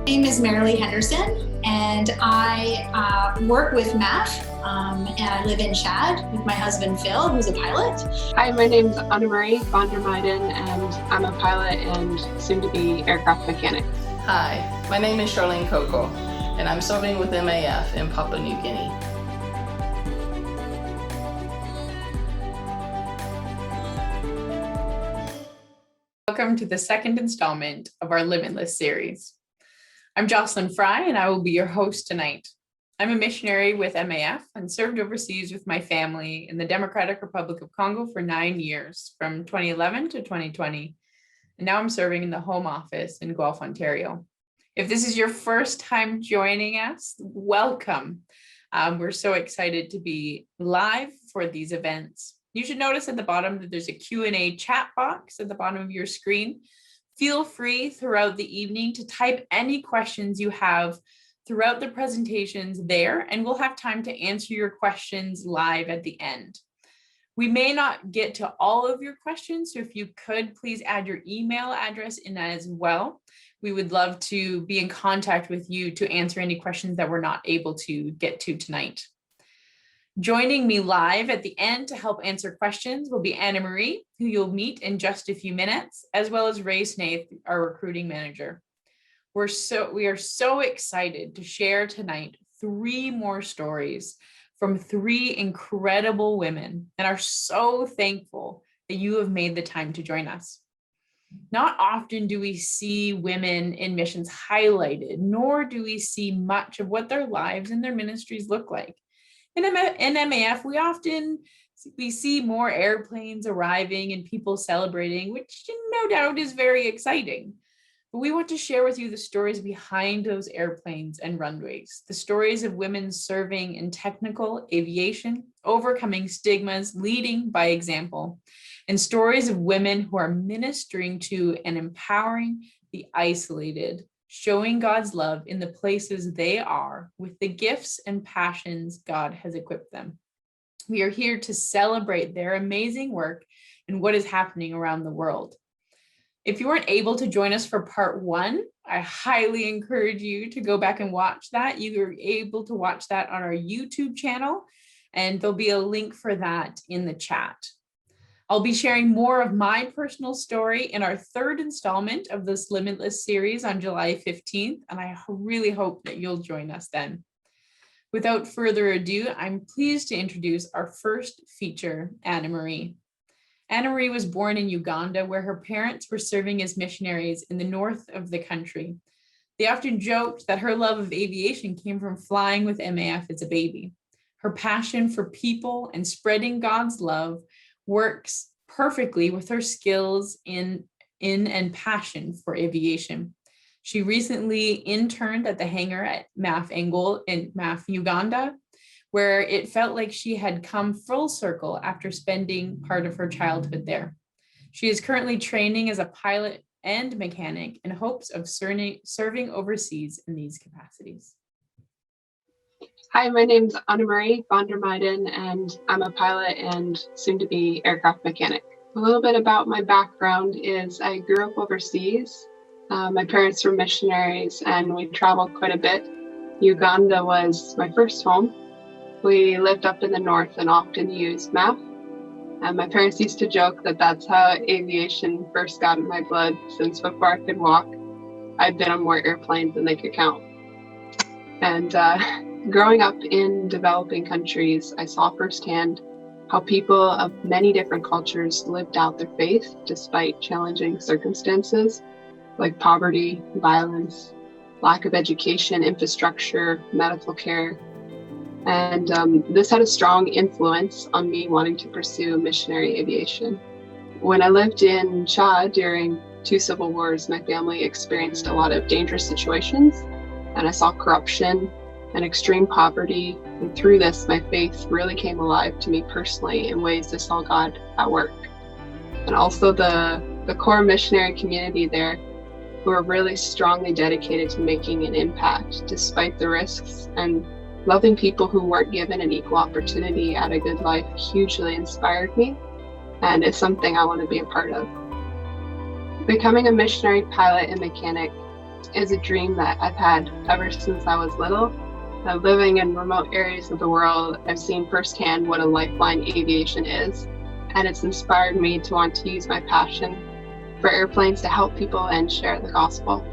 name is Merilee Henderson, and I work with MAF, and I live in Chad with my husband Phil, who's a pilot. Hi, my name is Annamarie van der Meijden, and I'm a pilot and soon-to-be aircraft mechanic. Hi, my name is Sharlene Coco, and I'm serving with MAF in Papua New Guinea. Welcome to the second installment of our Limitless series. I'm Jocelyn Fry, and I will be your host tonight. I'm a missionary with MAF and served overseas with my family in the Democratic Republic of Congo for 9 years, from 2011 to 2020. And now I'm serving in the Home Office in Guelph, Ontario. If this is your first time joining us, welcome. We're so excited to be live for these events. You should notice at the bottom that there's a Q&A chat box at the bottom of your screen. Feel free throughout the evening to type any questions you have throughout the presentations there, and we'll have time to answer your questions live at the end. We may not get to all of your questions, so if you could, please add your email address in as well. We would love to be in contact with you to answer any questions that we're not able to get to tonight. Joining me live at the end to help answer questions will be Annamarie, who you'll meet in just a few minutes, as well as Ray Snaith, our recruiting manager. We are so excited to share tonight 3 more stories from 3 incredible women, and are so thankful that you have made the time to join us. Not often do we see women in missions highlighted, nor do we see much of what their lives and their ministries look like. In MAF, we see more airplanes arriving and people celebrating, which no doubt is very exciting. But we want to share with you the stories behind those airplanes and runways, the stories of women serving in technical aviation, overcoming stigmas, leading by example, and stories of women who are ministering to and empowering the isolated, showing God's love in the places they are with the gifts and passions God has equipped them. We are here to celebrate their amazing work and what is happening around the world. If you weren't able to join us for part 1, I highly encourage you to go back and watch that. You are able to watch that on our YouTube channel, and there'll be a link for that in the chat. I'll be sharing more of my personal story in our 3rd installment of this Limitless series on July 15th, and I really hope that you'll join us then. Without further ado, I'm pleased to introduce our first feature, Annamarie. Annamarie was born in Uganda, where her parents were serving as missionaries in the north of the country. They often joked that her love of aviation came from flying with MAF as a baby. Her passion for people and spreading God's love works perfectly with her skills in and passion for aviation. She recently interned at the hangar at MAF Engel in MAF, Uganda, where it felt like she had come full circle after spending part of her childhood there. She is currently training as a pilot and mechanic in hopes of serving overseas in these capacities. Hi, my name is Annamarie van der Meijden, and I'm a pilot and soon-to-be aircraft mechanic. A little bit about my background is I grew up overseas. My parents were missionaries, and we traveled quite a bit. Uganda was my first home. We lived up in the north and often used MAF. And my parents used to joke that that's how aviation first got in my blood, since before I could walk, I'd been on more airplanes than they could count. And growing up in developing countries, I saw firsthand how people of many different cultures lived out their faith despite challenging circumstances like poverty, violence, lack of education, infrastructure, medical care. And this had a strong influence on me wanting to pursue missionary aviation. When I lived in Chad during 2 civil wars, my family experienced a lot of dangerous situations, and I saw corruption and extreme poverty. And through this, my faith really came alive to me personally in ways I saw God at work. And also the core missionary community there, who are really strongly dedicated to making an impact despite the risks, and loving people who weren't given an equal opportunity at a good life, hugely inspired me, and it's something I want to be a part of. Becoming a missionary pilot and mechanic is a dream that I've had ever since I was little. Living in remote areas of the world, I've seen firsthand what a lifeline aviation is, and it's inspired me to want to use my passion for airplanes to help people and share the gospel.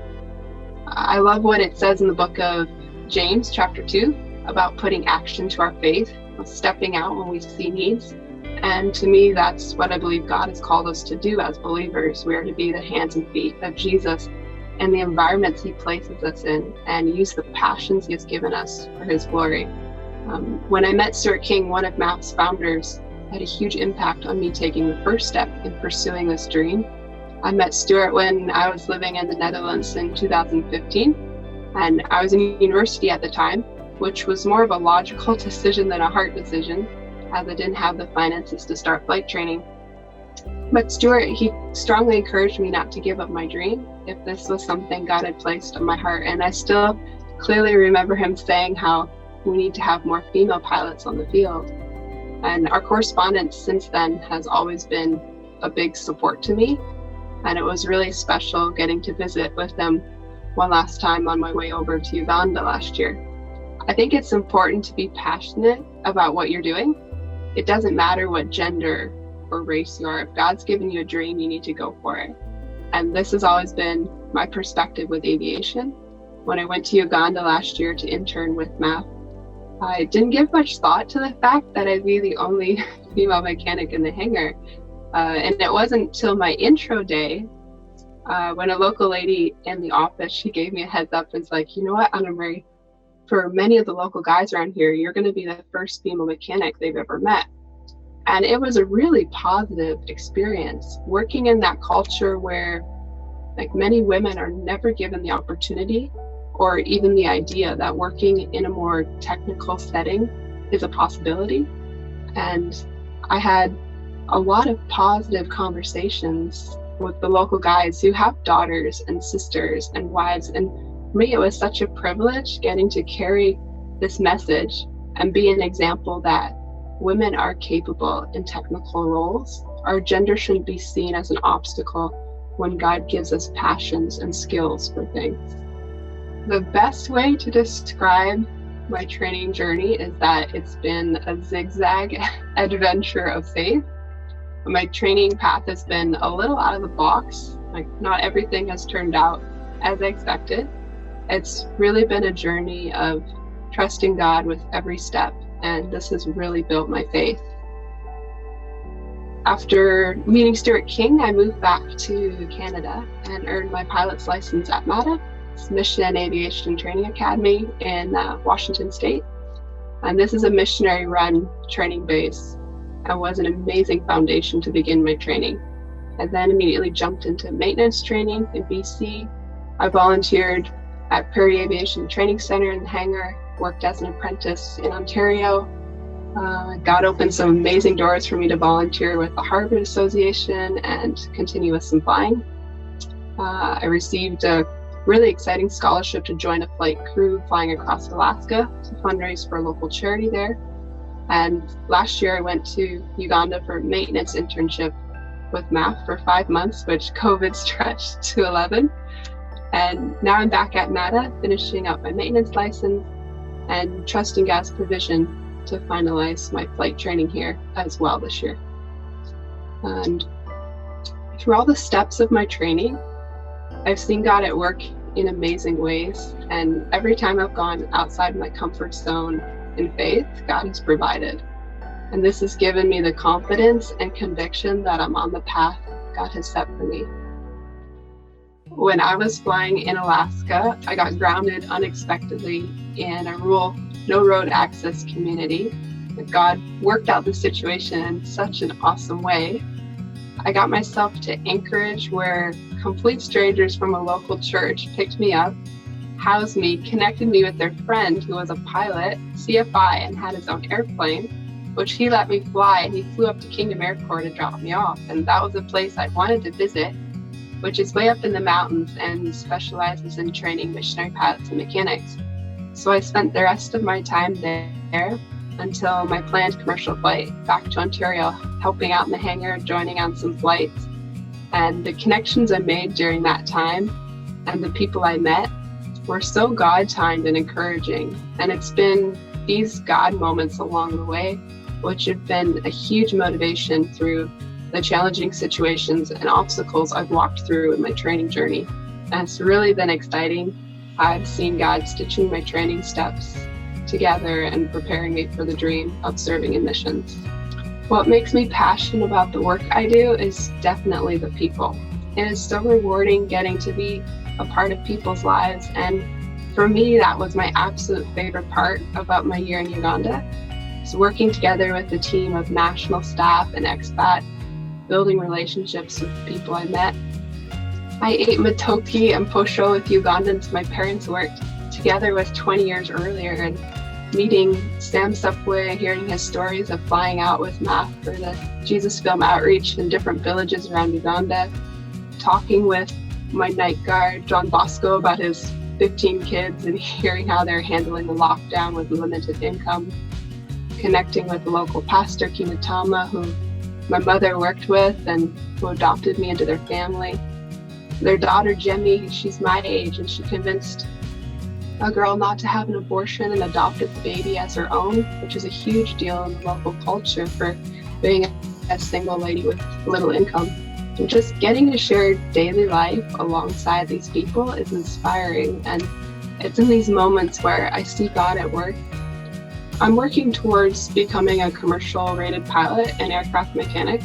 I love what it says in the book of James, chapter 2, about putting action to our faith, stepping out when we see needs. And to me, that's what I believe God has called us to do as believers. We are to be the hands and feet of Jesus and the environments he places us in, and use the passions he has given us for his glory. When I met Stuart King, one of MAP's founders, had a huge impact on me taking the first step in pursuing this dream. I met Stuart when I was living in the Netherlands in 2015, and I was in university at the time, which was more of a logical decision than a heart decision, as I didn't have the finances to start flight training. But Stuart, he strongly encouraged me not to give up my dream if this was something God had placed on my heart. And I still clearly remember him saying how we need to have more female pilots on the field. And our correspondence since then has always been a big support to me. And it was really special getting to visit with them one last time on my way over to Uganda last year. I think it's important to be passionate about what you're doing. It doesn't matter what gender or race you are. If God's given you a dream, you need to go for it. And this has always been my perspective with aviation. When I went to Uganda last year to intern with MAP, I didn't give much thought to the fact that I'd be the only female mechanic in the hangar. And it wasn't till my intro day, when a local lady in the office, she gave me a heads up and was like, you know what, Annamarie, for many of the local guys around here, you're going to be the first female mechanic they've ever met. And it was a really positive experience working in that culture where like many women are never given the opportunity or even the idea that working in a more technical setting is a possibility. And I had a lot of positive conversations with the local guys who have daughters and sisters and wives. And for me, it was such a privilege getting to carry this message and be an example that women are capable in technical roles. Our gender shouldn't be seen as an obstacle when God gives us passions and skills for things. The best way to describe my training journey is that it's been a zigzag adventure of faith. My training path has been a little out of the box. Like, not everything has turned out as I expected. It's really been a journey of trusting God with every step, and this has really built my faith. After meeting Stuart King, I moved back to Canada and earned my pilot's license at MATA, Mission and Aviation Training Academy in Washington State. And this is a missionary-run training base and was an amazing foundation to begin my training. I then immediately jumped into maintenance training in BC. I volunteered at Prairie Aviation Training Center in the hangar, worked as an apprentice in Ontario. God opened some amazing doors for me to volunteer with the Harvard Association and continue with some flying. I received a really exciting scholarship to join a flight crew flying across Alaska to fundraise for a local charity there. And last year I went to Uganda for a maintenance internship with MAP for 5 months, which COVID stretched to 11. And now I'm back at MATA, finishing up my maintenance license and trusting God's provision to finalize my flight training here as well this year. And through all the steps of my training, I've seen God at work in amazing ways. And every time I've gone outside my comfort zone in faith, God has provided. And this has given me the confidence and conviction that I'm on the path God has set for me. When I was flying in Alaska, I got grounded unexpectedly in a rural, no road access community. But God worked out the situation in such an awesome way. I got myself to Anchorage, where complete strangers from a local church picked me up, housed me, connected me with their friend who was a pilot, CFI, and had his own airplane, which he let me fly, and he flew up to Kingdom Airport to drop me off. And that was a place I'd wanted to visit, which is way up in the mountains and specializes in training missionary pilots and mechanics. So I spent the rest of my time there until my planned commercial flight back to Ontario, helping out in the hangar, joining on some flights. And the connections I made during that time and the people I met were so God-timed and encouraging. And it's been these God moments along the way which have been a huge motivation through the challenging situations and obstacles I've walked through in my training journey. And it's really been exciting. I've seen God stitching my training steps together and preparing me for the dream of serving in missions. What makes me passionate about the work I do is definitely the people. It is so rewarding getting to be a part of people's lives, and for me, that was my absolute favorite part about my year in Uganda. Is working together with a team of national staff and expat, building relationships with the people I met. I ate matoke and posho with Ugandans my parents worked together with 20 years earlier, and meeting Sam Supway, hearing his stories of flying out with Matt for the Jesus Film outreach in different villages around Uganda, talking with my night guard, John Bosco, about his 15 kids and hearing how they're handling the lockdown with limited income, connecting with the local pastor, Kinatama, who my mother worked with and who adopted me into their family. Their daughter, Jemmy, she's my age, and she convinced a girl not to have an abortion and adopted the baby as her own, which is a huge deal in the local culture for being a single lady with little income. And just getting to share daily life alongside these people is inspiring, and it's in these moments where I see God at work. I'm working towards becoming a commercial rated pilot and aircraft mechanic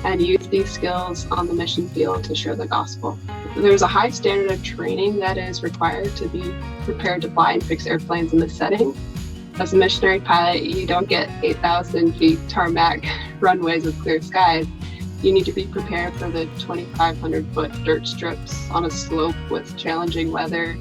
and use these skills on the mission field to share the gospel. There's a high standard of training that is required to be prepared to fly and fix airplanes in this setting. As a missionary pilot, you don't get 8,000 feet tarmac runways with clear skies. You need to be prepared for the 2,500 foot dirt strips on a slope with challenging weather,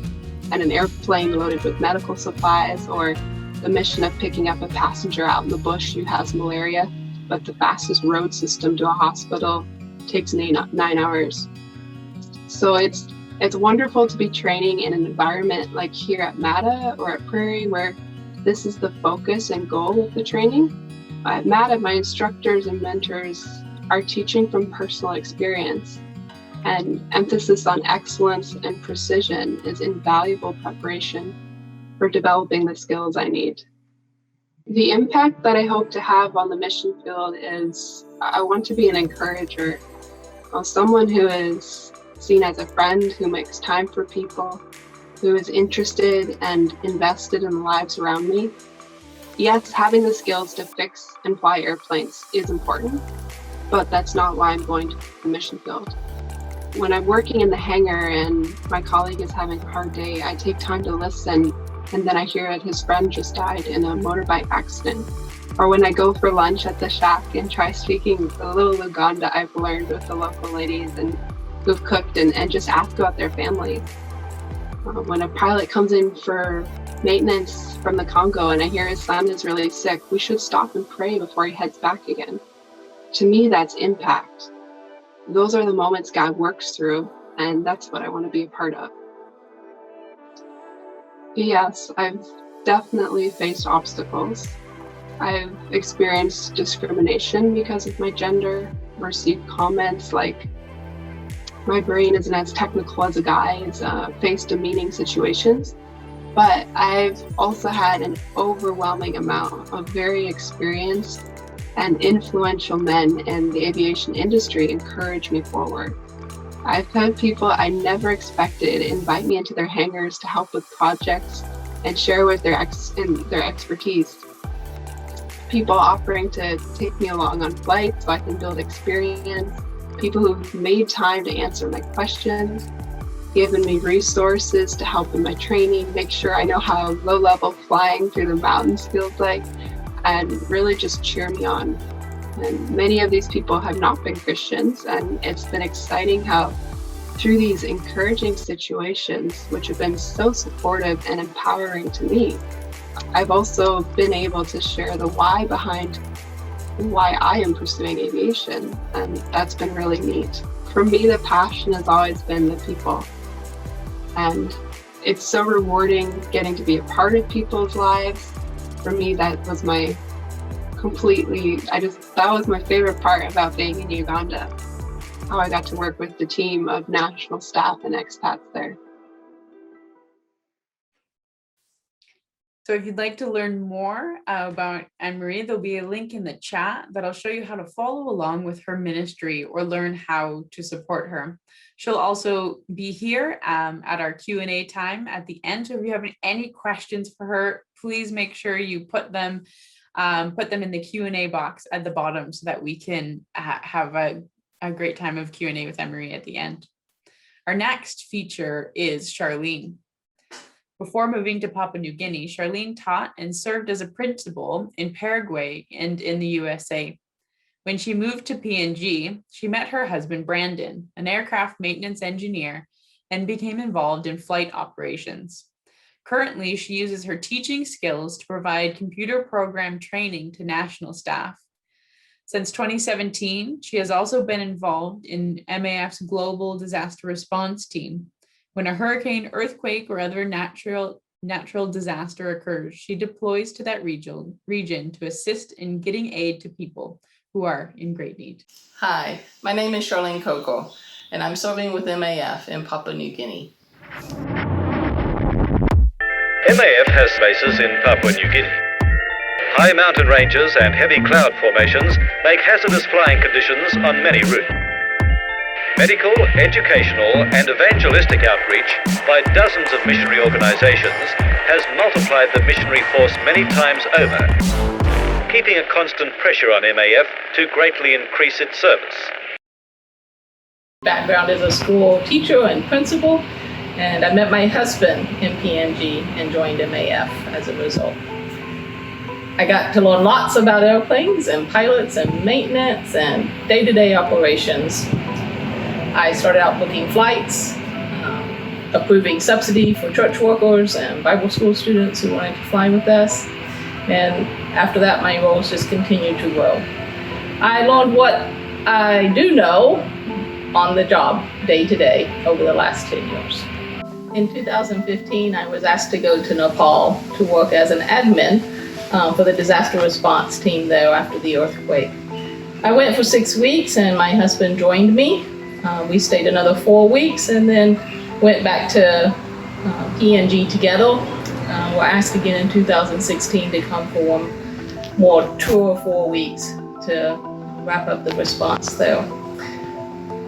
and an airplane loaded with medical supplies, or the mission of picking up a passenger out in the bush who has malaria, but the fastest road system to a hospital takes 9 hours. So it's wonderful to be training in an environment like here at MATA or at Prairie, where this is the focus and goal of the training. At MATA, my instructors and mentors are teaching from personal experience, and emphasis on excellence and precision is invaluable preparation for developing the skills I need. The impact that I hope to have on the mission field is I want to be an encourager, someone who is seen as a friend who makes time for people, who is interested and invested in the lives around me. Yes, having the skills to fix and fly airplanes is important, but that's not why I'm going to the mission field. When I'm working in the hangar and my colleague is having a hard day, I take time to listen, and then I hear that his friend just died in a motorbike accident. Or when I go for lunch at the shack and try speaking a little Luganda I've learned with the local ladies and who've cooked and just ask about their families. When a pilot comes in for maintenance from the Congo and I hear his son is really sick, we should stop and pray before he heads back again. To me, that's impact. Those are the moments God works through, and that's what I want to be a part of. Yes, I've definitely faced obstacles. I've experienced discrimination because of my gender, received comments like my brain isn't as technical as a guy's, faced demeaning situations. But I've also had an overwhelming amount of very experienced and influential men in the aviation industry encourage me forward. I've had people I never expected invite me into their hangars to help with projects and share with their expertise. People offering to take me along on flights so I can build experience. People who've made time to answer my questions, given me resources to help in my training, make sure I know how low-level flying through the mountains feels like, and really just cheer me on. And many of these people have not been Christians, and it's been exciting how through these encouraging situations, which have been so supportive and empowering to me, I've also been able to share the why behind why I am pursuing aviation, and that's been really neat. For me, the passion has always been the people, and it's so rewarding getting to be a part of people's lives. For me, that was my favorite part about being in Uganda, how I got to work with the team of national staff and expats there. So if you'd like to learn more about Annamarie, there'll be a link in the chat that'll show you how to follow along with her ministry or learn how to support her. She'll also be here at our Q&A time at the end. So if you have any questions for her, please make sure you put them in the Q&A box at the bottom so that we can have a great time of Q&A with Annamarie at the end. Our next feature is Sharlene. Before moving to Papua New Guinea, Sharlene taught and served as a principal in Paraguay and in the USA. When she moved to PNG, she met her husband, Brandon, an aircraft maintenance engineer, and became involved in flight operations. Currently, she uses her teaching skills to provide computer program training to national staff. Since 2017, she has also been involved in MAF's Global Disaster Response Team. When a hurricane, earthquake, or other natural disaster occurs, she deploys to that region to assist in getting aid to people who are in great need. Hi, my name is Sharlene Coco, and I'm serving with MAF in Papua New Guinea. MAF has bases in Papua New Guinea. High mountain ranges and heavy cloud formations make hazardous flying conditions on many routes. Medical, educational, and evangelistic outreach by dozens of missionary organizations has multiplied the missionary force many times over, keeping a constant pressure on MAF to greatly increase its service. Background as a school teacher and principal, and I met my husband in PNG and joined MAF as a result. I got to learn lots about airplanes and pilots and maintenance and day-to-day operations. I started out booking flights, approving subsidy for church workers and Bible school students who wanted to fly with us. And after that, my roles just continued to grow. I learned what I do know on the job day to day over the last 10 years. In 2015, I was asked to go to Nepal to work as an admin for the disaster response team there after the earthquake. I went for 6 weeks and my husband joined me. We stayed another 4 weeks and then went back to PNG together. We're asked again in 2016 to come for one more 2 or 4 weeks to wrap up the response there.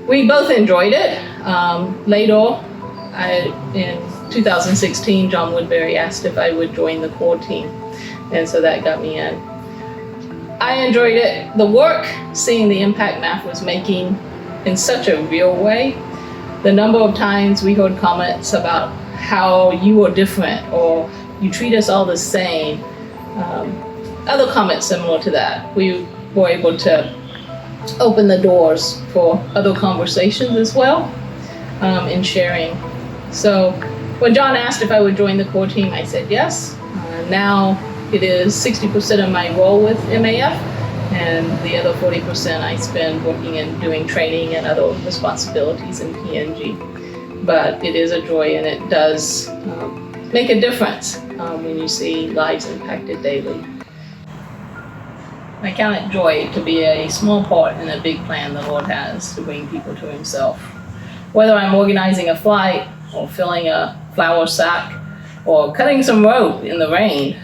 We both enjoyed it. Later, in 2016, John Woodbury asked if I would join the core team, and so that got me in. I enjoyed it. The work, seeing the impact MAF was making in such a real way. The number of times we heard comments about how you are different or you treat us all the same. Other comments similar to that. We were able to open the doors for other conversations as well in sharing. So when John asked if I would join the core team, I said yes. Now it is 60% of my role with MAF, and the other 40% I spend working and doing training and other responsibilities in PNG. But it is a joy, and it does make a difference when you see lives impacted daily. I count it joy to be a small part in a big plan the Lord has to bring people to Himself. Whether I'm organizing a flight or filling a flour sack or cutting some rope in the rain,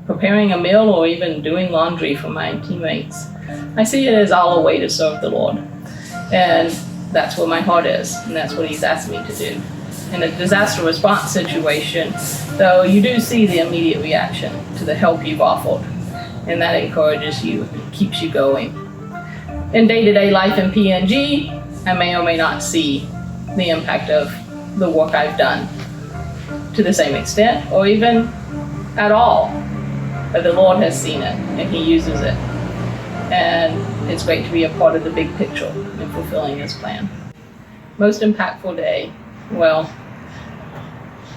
preparing a meal, or even doing laundry for my teammates, I see it as all a way to serve the Lord. And that's where my heart is, and that's what He's asked me to do. In a disaster response situation, though, you do see the immediate reaction to the help you've offered, and that encourages you and keeps you going. In day-to-day life in PNG, I may or may not see the impact of the work I've done to the same extent, or even at all. But the Lord has seen it, and He uses it. And it's great to be a part of the big picture in fulfilling His plan. Most impactful day, well,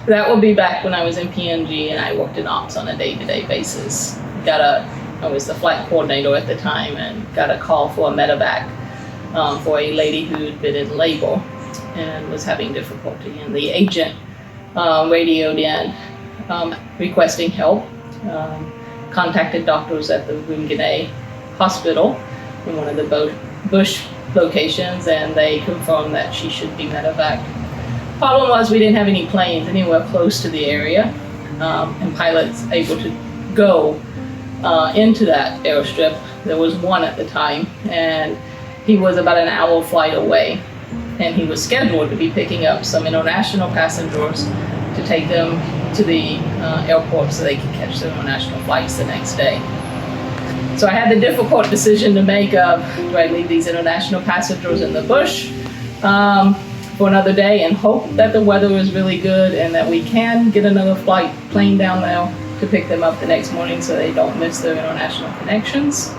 that will be back when I was in PNG and I worked in ops on a day-to-day basis. I was the flight coordinator at the time and got a call for a medevac for a lady who'd been in labor and was having difficulty. And the agent radioed in requesting help. Contacted doctors at the Wingane Hospital in one of the bush locations, and they confirmed that she should be medevaced. Problem was we didn't have any planes anywhere close to the area, and pilots able to go into that airstrip. There was one at the time, and he was about an hour flight away, and he was scheduled to be picking up some international passengers to take them to the airport so they could catch their international flights the next day. So I had the difficult decision to make of, do I leave these international passengers in the bush for another day and hope that the weather is really good and that we can get another plane down there to pick them up the next morning so they don't miss their international connections,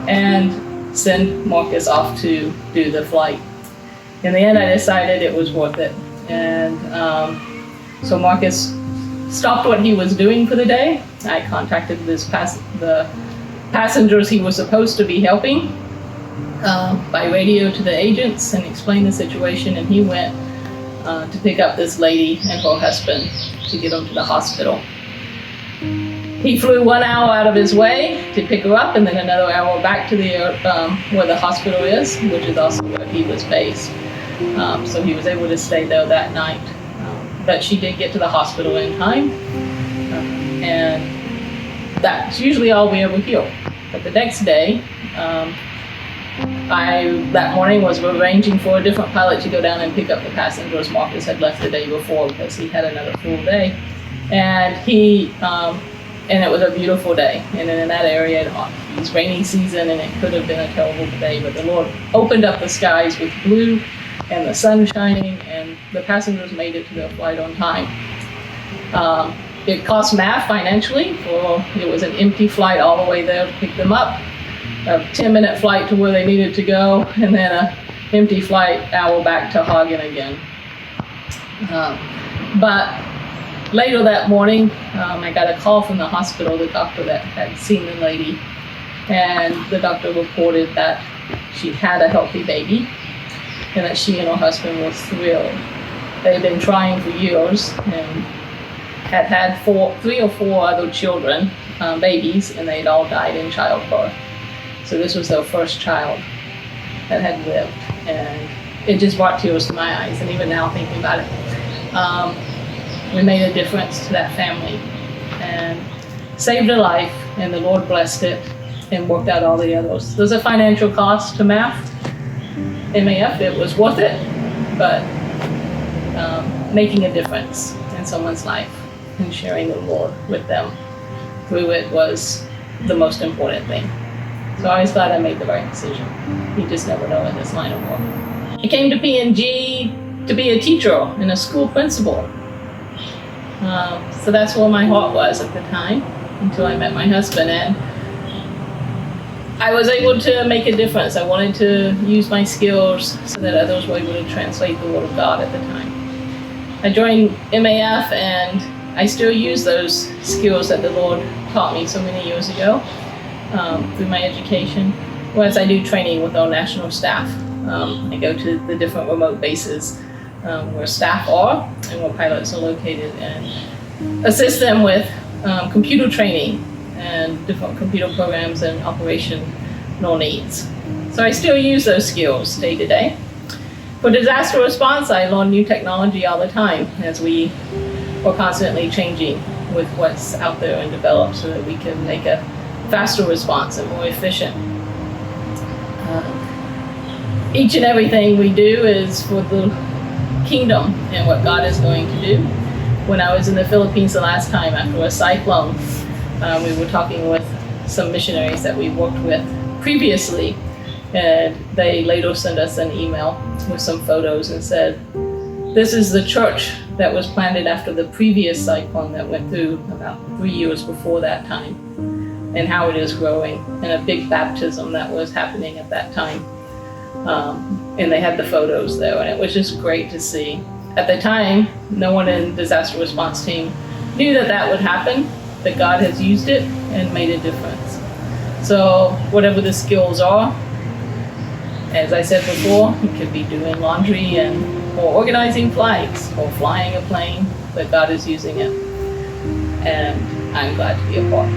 and send Marcus off to do the flight. In the end, I decided it was worth it. And so Marcus stopped what he was doing for the day. I contacted the passengers he was supposed to be helping by radio to the agents and explained the situation, and he went to pick up this lady and her husband to get them to the hospital. He flew 1 hour out of his way to pick her up, and then another hour back to the where the hospital is, which is also where he was based. So he was able to stay there that night. But she did get to the hospital in time, and that's usually all we ever hear. But the next day, that morning was arranging for a different pilot to go down and pick up the passengers Marcus had left the day before because he had another full day. And and it was a beautiful day. And in that area, it was rainy season and it could have been a terrible day, but the Lord opened up the skies with blue and the sun shining, and the passengers made it to their flight on time. It cost MAF financially, it was an empty flight all the way there to pick them up, a 10-minute flight to where they needed to go, and then an empty flight hour back to Hagen again. But later that morning, I got a call from the hospital, the doctor that had seen the lady, and the doctor reported that she had a healthy baby, and that she and her husband were thrilled. They had been trying for years and had 3 or 4 other children, babies, and they'd all died in childbirth. So this was their first child that had lived, and it just brought tears to my eyes. And even now, thinking about it, we made a difference to that family and saved a life, and the Lord blessed it and worked out all the others. There's a financial cost to MAF. MAF, it was worth it, but making a difference in someone's life and sharing the Lord with them through it was the most important thing. So I was glad I made the right decision. You just never know in this line of work. I came to PNG to be a teacher and a school principal. So that's where my heart was at the time until I met my husband, and I was able to make a difference. I wanted to use my skills so that others were able to translate the Word of God at the time. I joined MAF, and I still use those skills that the Lord taught me so many years ago through my education. Whereas I do training with our national staff. I go to the different remote bases where staff are and where pilots are located, and assist them with computer training and different computer programs and operational needs. So I still use those skills day to day. For disaster response, I learn new technology all the time as we are constantly changing with what's out there and developed so that we can make a faster response and more efficient. Each and everything we do is for the kingdom and what God is going to do. When I was in the Philippines the last time after a cyclone, we were talking with some missionaries that we worked with previously, and they later sent us an email with some photos and said, this is the church that was planted after the previous cyclone that went through about 3 years before that time, and how it is growing, and a big baptism that was happening at that time. And they had the photos there, and it was just great to see. At the time, no one in the disaster response team knew that that would happen, that God has used it and made a difference. So whatever the skills are, as I said before, it could be doing laundry or organizing flights or flying a plane, but God is using it. And I'm glad to be a part.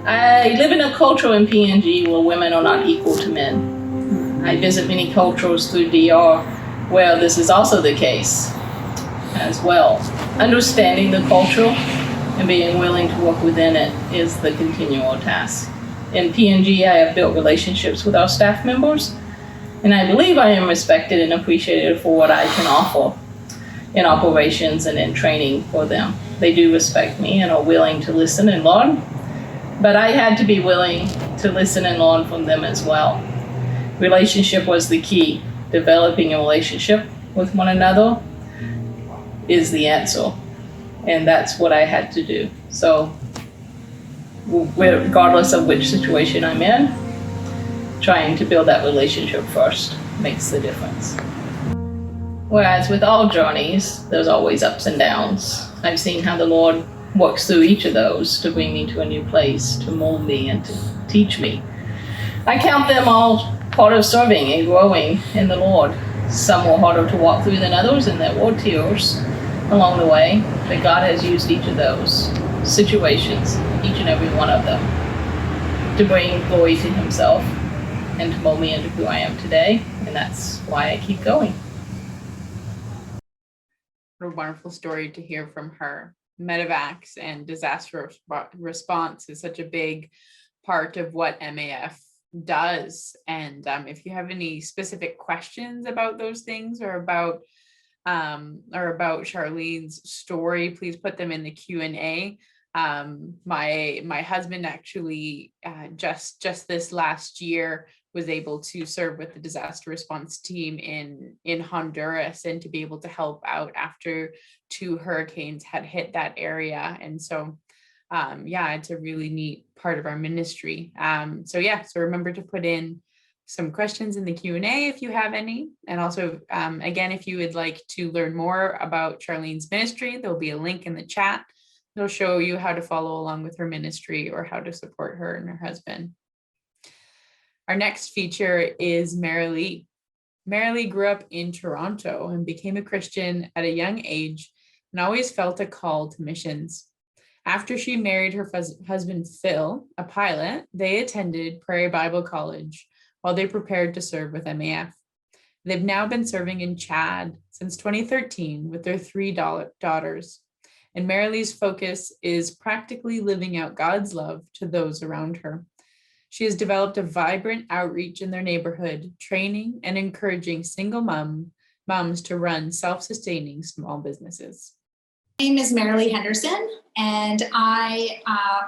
I live in a culture in PNG where women are not equal to men. I visit many cultures through DR where this is also the case. as well. Understanding the culture and being willing to work within it is the continual task. In PNG, I have built relationships with our staff members, and I believe I am respected and appreciated for what I can offer in operations and in training for them. They do respect me and are willing to listen and learn, but I had to be willing to listen and learn from them as well. Relationship was the key. Developing a relationship with one another is the answer, and that's what I had to do. So regardless of which situation I'm in, trying to build that relationship first makes the difference. Whereas with all journeys, there's always ups and downs. I've seen how the Lord works through each of those to bring me to a new place, to mold me and to teach me. I count them all part of serving and growing in the Lord. Some were harder to walk through than others, and there were tears along the way, but God has used each of those situations, each and every one of them, to bring glory to Himself and to mold me into who I am today, and that's why I keep going. What a wonderful story to hear from her. Medevacs and disaster response is such a big part of what MAF does. And if you have any specific questions about those things or about Sharlene's story, please put them in the Q&A. My husband actually just this last year was able to serve with the disaster response team in Honduras, and to be able to help out after 2 hurricanes had hit that area. And so it's a really neat part of our ministry. So remember to put in some questions in the Q&A if you have any. And also, again, if you would like to learn more about Sharlene's ministry, there'll be a link in the chat. It'll show you how to follow along with her ministry or how to support her and her husband. Our next feature is Merilee. Merilee grew up in Toronto and became a Christian at a young age and always felt a call to missions. After she married her husband, Phil, a pilot, they attended Prairie Bible College while they prepared to serve with MAF. They've now been serving in Chad since 2013 with their 3 daughters. And Merilee's focus is practically living out God's love to those around her. She has developed a vibrant outreach in their neighborhood, training and encouraging single moms to run self-sustaining small businesses. My name is Merilee Henderson, and I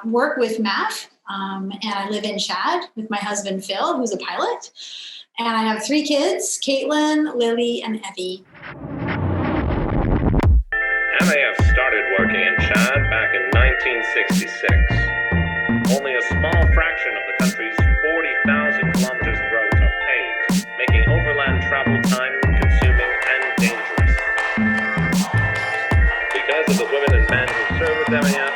work with MAF, and I live in Chad with my husband, Phil, who's a pilot. And I have 3 kids, Caitlin, Lily, and Evie. MAF started working in Chad back in 1966. Only a small fraction of the country's 40,000 kilometers of roads are paved, making overland travel time-consuming and dangerous. Because of the women and men who serve with MAF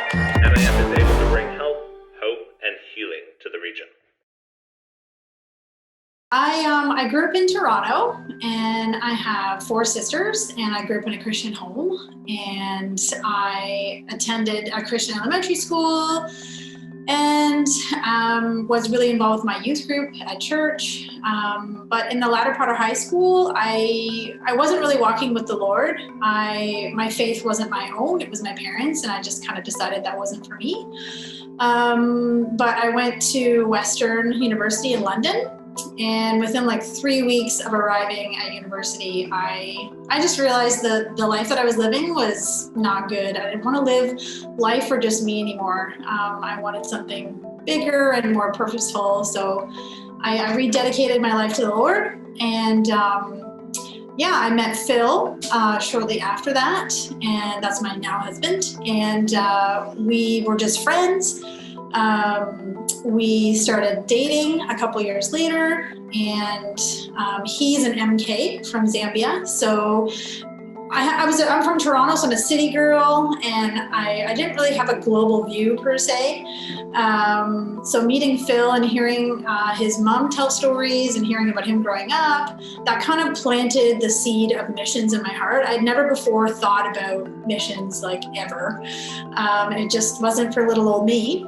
is able to bring help, hope, and healing to the region. I grew up in Toronto, and I have 4 sisters, and I grew up in a Christian home, and I attended a Christian elementary school and was really involved with my youth group at church. But in the latter part of high school, I wasn't really walking with the Lord. My faith wasn't my own, it was my parents, and I just kind of decided that wasn't for me. But I went to Western University in London, and within like 3 weeks of arriving at university, I just realized that the life that I was living was not good. I didn't want to live life for just me anymore. I wanted something bigger and more purposeful. So I rededicated my life to the Lord. And I met Phil shortly after that, and that's my now husband. And we were just friends. We started dating a couple years later, and he's an MK from Zambia. So I'm from Toronto, so I'm a city girl, and I didn't really have a global view per se. So meeting Phil and hearing his mom tell stories and hearing about him growing up, that kind of planted the seed of missions in my heart. I'd never before thought about missions like ever. It just wasn't for little old me.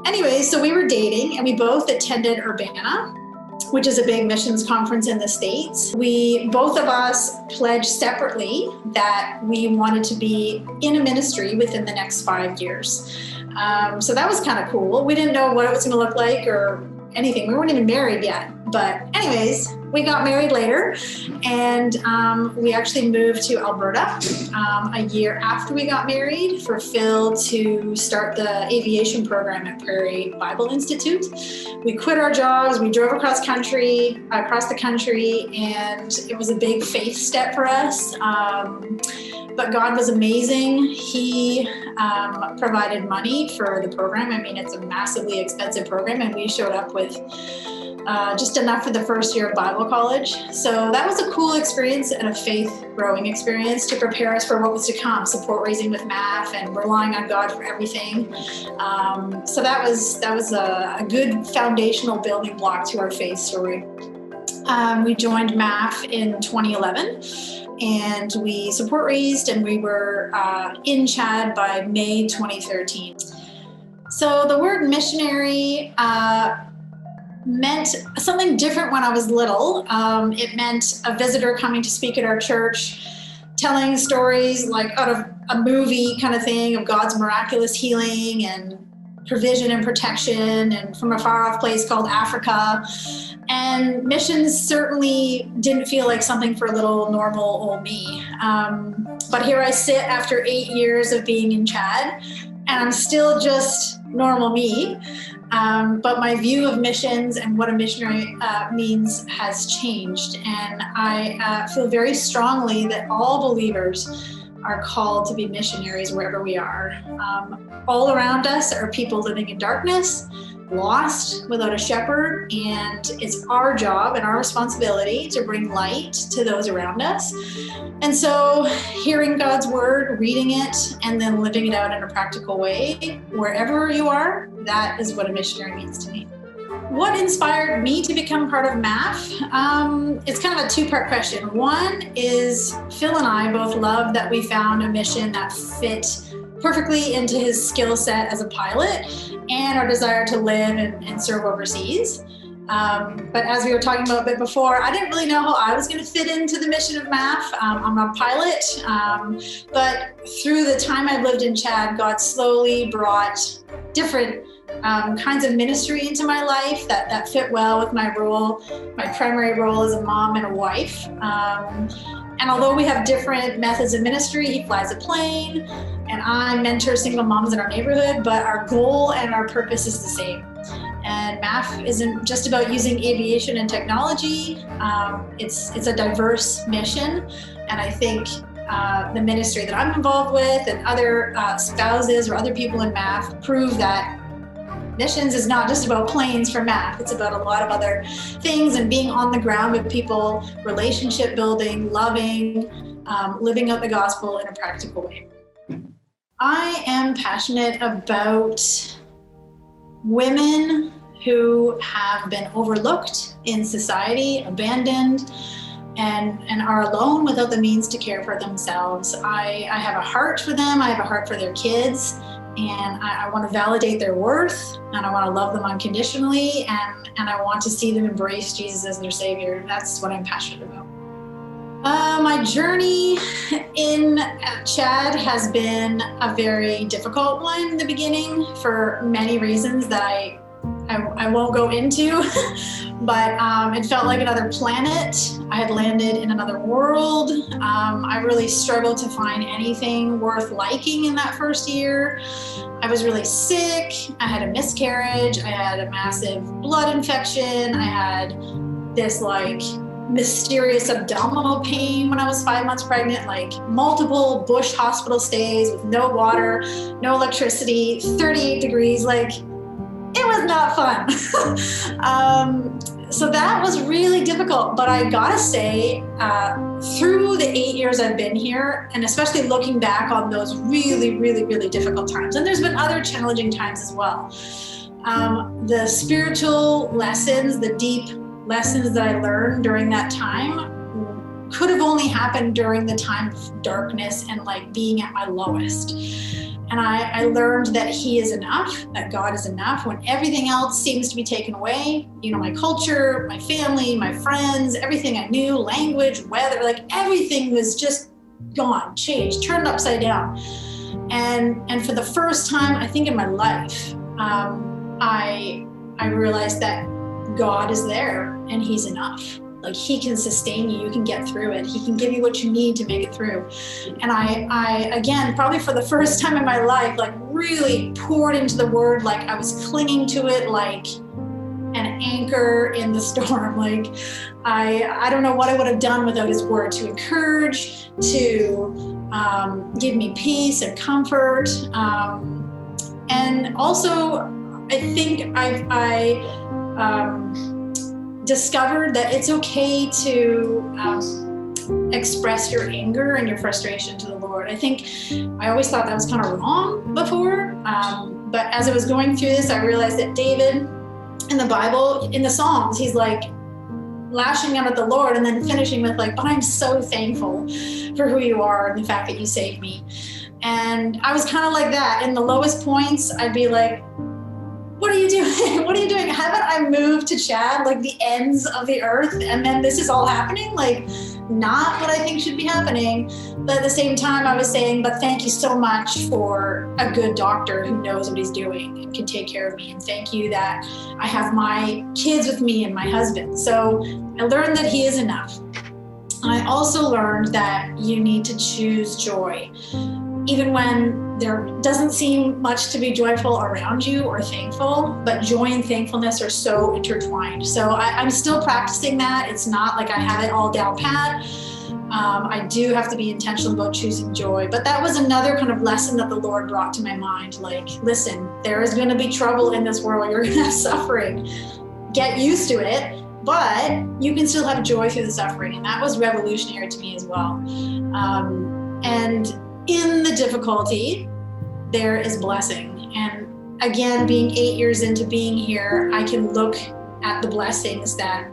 Anyway, so we were dating, and we both attended Urbana. which is a big missions conference in the States. Both of us pledged separately that we wanted to be in a ministry within the next 5 years. So that was kind of cool. We didn't know what it was going to look like or anything. We weren't even married yet. But anyways, we got married later, and we actually moved to Alberta a year after we got married for Phil to start the aviation program at Prairie Bible Institute. We quit our jobs, we drove across the country, and it was a big faith step for us. But God was amazing. He provided money for the program. I mean, it's a massively expensive program, and we showed up with just enough for the first year of Bible college. So that was a cool experience and a faith growing experience to prepare us for what was to come, support raising with MAF and relying on God for everything. So that was a good foundational building block to our faith story. We joined MAF in 2011. And we support raised, and we were in Chad by May 2013. So the word missionary meant something different when I was little. It meant a visitor coming to speak at our church, telling stories like out of a movie kind of thing of God's miraculous healing and provision and protection, and from a far off place called Africa. And missions certainly didn't feel like something for little normal old me. But here I sit after 8 years of being in Chad, and I'm still just normal me. But my view of missions and what a missionary means has changed. And I feel very strongly that all believers are called to be missionaries wherever we are. All around us are people living in darkness, lost without a shepherd, and it's our job and our responsibility to bring light to those around us. And so hearing God's word, reading it, and then living it out in a practical way, wherever you are, that is what a missionary means to me. What inspired me to become part of MAF? It's kind of a two-part question. One is Phil and I both love that we found a mission that fit perfectly into his skill set as a pilot and our desire to live and serve overseas. But as we were talking about a bit before, I didn't really know how I was going to fit into the mission of MAF. I'm a pilot, but through the time I've lived in Chad, God slowly brought different kinds of ministry into my life that fit well with my role, my primary role as a mom and a wife. And although we have different methods of ministry, he flies a plane and I mentor single moms in our neighborhood, but our goal and our purpose is the same. And MAF isn't just about using aviation and technology. It's a diverse mission. And I think the ministry that I'm involved with and other spouses or other people in MAF prove that missions is not just about planes for MAF. It's about a lot of other things and being on the ground with people, relationship building, loving, living out the gospel in a practical way. I am passionate about women who have been overlooked in society, abandoned, and are alone without the means to care for themselves. I have a heart for them. I have a heart for their kids. And I want to validate their worth, and I want to love them unconditionally, and I want to see them embrace Jesus as their Savior. That's what I'm passionate about. My journey in Chad has been a very difficult one in the beginning for many reasons that I won't go into, but it felt like another planet. I had landed in another world. I really struggled to find anything worth liking in that first year. I was really sick. I had a miscarriage. I had a massive blood infection. I had this mysterious abdominal pain when I was 5 months pregnant, multiple bush hospital stays with no water, no electricity, 38 degrees, it was not fun. So that was really difficult, but I gotta say, through the 8 years I've been here, and especially looking back on those really, really, really difficult times, and there's been other challenging times as well, the spiritual lessons, the deep lessons that I learned during that time could have only happened during the time of darkness and being at my lowest. And I learned that he is enough, that God is enough when everything else seems to be taken away. You know, my culture, my family, my friends, everything I knew, language, weather, like everything was just gone, changed, turned upside down. And for the first time, I think in my life, I realized that God is there and he's enough. Like he can sustain you, you can get through it. He can give you what you need to make it through. And I again, probably for the first time in my life, like really poured into the word, like I was clinging to it like an anchor in the storm. Like I don't know what I would have done without his word to encourage, to give me peace and comfort. And also, I think I discovered that it's okay to express your anger and your frustration to the Lord. I think I always thought that was kind of wrong before, but as I was going through this, I realized that David in the Bible, in the Psalms, he's like lashing out at the Lord and then finishing with like, but I'm so thankful for who you are and the fact that you saved me. And I was kind of like that. In the lowest points, I'd be like, what are you doing? What are you doing? Haven't I moved to Chad, like the ends of the earth? And then this is all happening? Like, not what I think should be happening. But at the same time, I was saying, but thank you so much for a good doctor who knows what he's doing and can take care of me. And thank you that I have my kids with me and my husband. So I learned that he is enough. I also learned that you need to choose joy. Even when there doesn't seem much to be joyful around you or thankful, but joy and thankfulness are so intertwined. So I'm still practicing that. It's not like I have it all down pat. I do have to be intentional about choosing joy. But that was another kind of lesson that the Lord brought to my mind. Like, listen, there is going to be trouble in this world. You're going to have suffering. Get used to it, but you can still have joy through the suffering. And that was revolutionary to me as well. And in the difficulty, there is blessing. And again, being 8 years into being here, I can look at the blessings that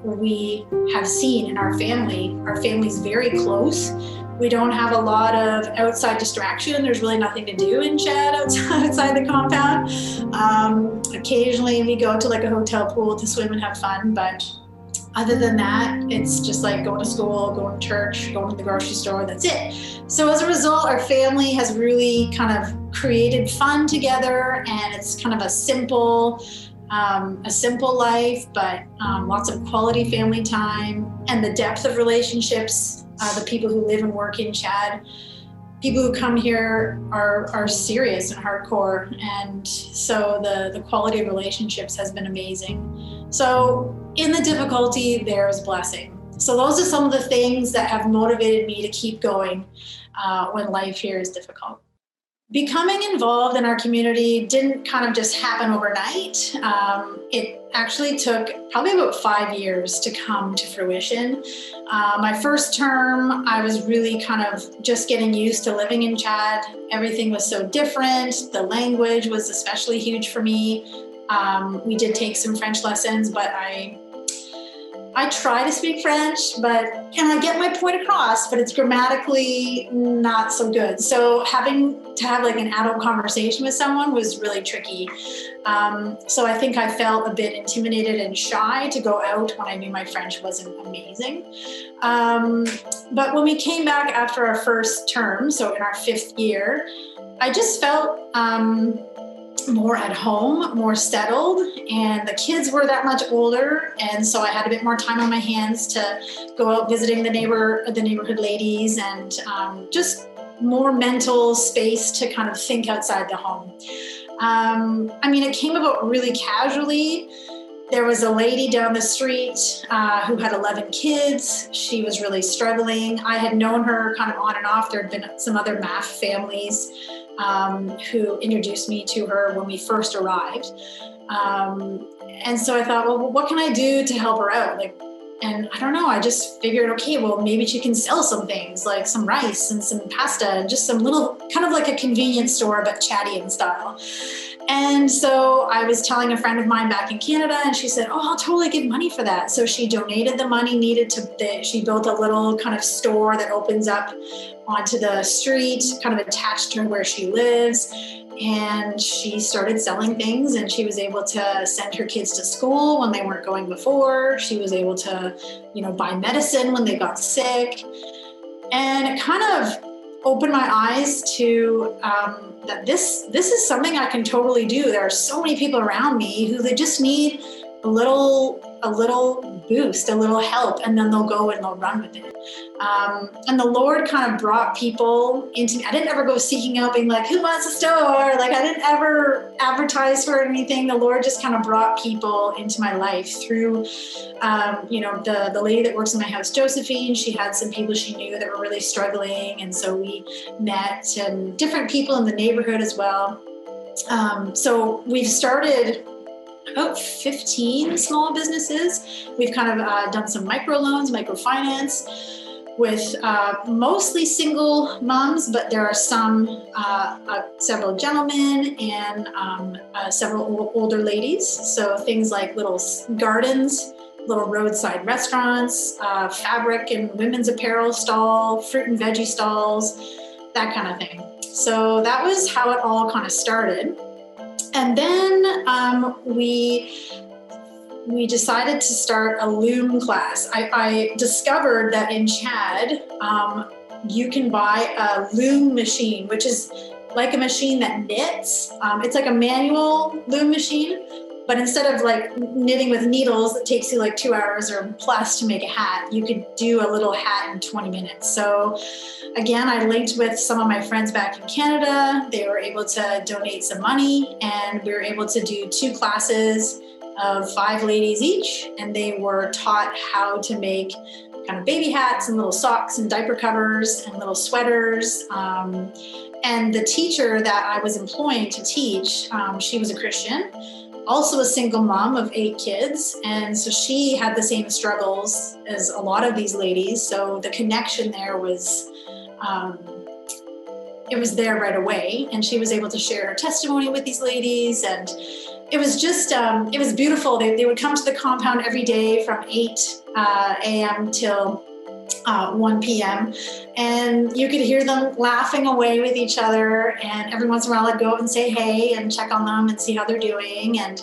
we have seen in our family. Our family's very close. We don't have a lot of outside distraction. There's really nothing to do in Chad outside the compound. Occasionally we go to like a hotel pool to swim and have fun, but other than that, it's just like going to school, going to church, going to the grocery store, that's it. So as a result, our family has really kind of created fun together, and it's kind of a simple life, but lots of quality family time, and the depth of relationships, the people who live and work in Chad. People who come here are serious and hardcore, and so the quality of relationships has been amazing. So in the difficulty, there's blessing. So those are some of the things that have motivated me to keep going when life here is difficult. Becoming involved in our community didn't kind of just happen overnight. It actually took probably about 5 years to come to fruition. My first term, I was really kind of just getting used to living in Chad. Everything was so different. The language was especially huge for me. We did take some French lessons, but I try to speak French, and I get my point across, but it's grammatically not so good. So having to have like an adult conversation with someone was really tricky. So I think I felt a bit intimidated and shy to go out when I knew my French wasn't amazing. But when we came back after our first term, so in our 5th year, I just felt more at home, more settled, and the kids were that much older, and so I had a bit more time on my hands to go out visiting the neighborhood ladies, and just more mental space to kind of think outside the home. I mean, it came about really casually. There was a lady down the street who had 11 kids. She was really struggling. I had known her kind of on and off. There had been some other MAF families who introduced me to her when we first arrived. And so I thought, well, what can I do to help her out? And I don't know, I just figured, okay, well, maybe she can sell some things like some rice and some pasta and just some little, kind of like a convenience store, but Chadian style. And so I was telling a friend of mine back in Canada, and she said, oh, I'll totally give money for that. So she donated the money needed she built a little kind of store that opens up onto the street, kind of attached to where she lives. And she started selling things, and she was able to send her kids to school when they weren't going before. She was able to, buy medicine when they got sick. And it kind of opened my eyes to that this is something I can totally do. There are so many people around me who they just need a little boost, a little help, and then they'll go and they'll run with it. And the Lord kind of brought people into me. I didn't ever go seeking out being like, who wants a store? Like, I didn't ever advertise for anything. The Lord just kind of brought people into my life through, the lady that works in my house, Josephine. She had some people she knew that were really struggling. And so we met, and different people in the neighborhood as well. So we've started about 15 small businesses. We've kind of done some microloans, microfinance with mostly single moms, but there are several gentlemen and several older ladies. So things like little gardens, little roadside restaurants, fabric and women's apparel stall, fruit and veggie stalls, that kind of thing. So that was how it all kind of started. And then we decided to start a loom class. I discovered that in Chad, you can buy a loom machine, which is like a machine that knits. It's like a manual loom machine, but instead of like knitting with needles that takes you like 2 hours or plus to make a hat, you could do a little hat in 20 minutes. So again, I linked with some of my friends back in Canada. They were able to donate some money, and we were able to do 2 classes of 5 ladies each, and they were taught how to make kind of baby hats and little socks and diaper covers and little sweaters. And the teacher that I was employing to teach, she was a Christian, also a single mom of 8 kids. And so she had the same struggles as a lot of these ladies. So the connection there was, it was there right away. And she was able to share her testimony with these ladies. And it was just, it was beautiful. They would come to the compound every day from 8 a.m. till 1 p.m. And you could hear them laughing away with each other. And every once in a while I'd go and say hey and check on them and see how they're doing. And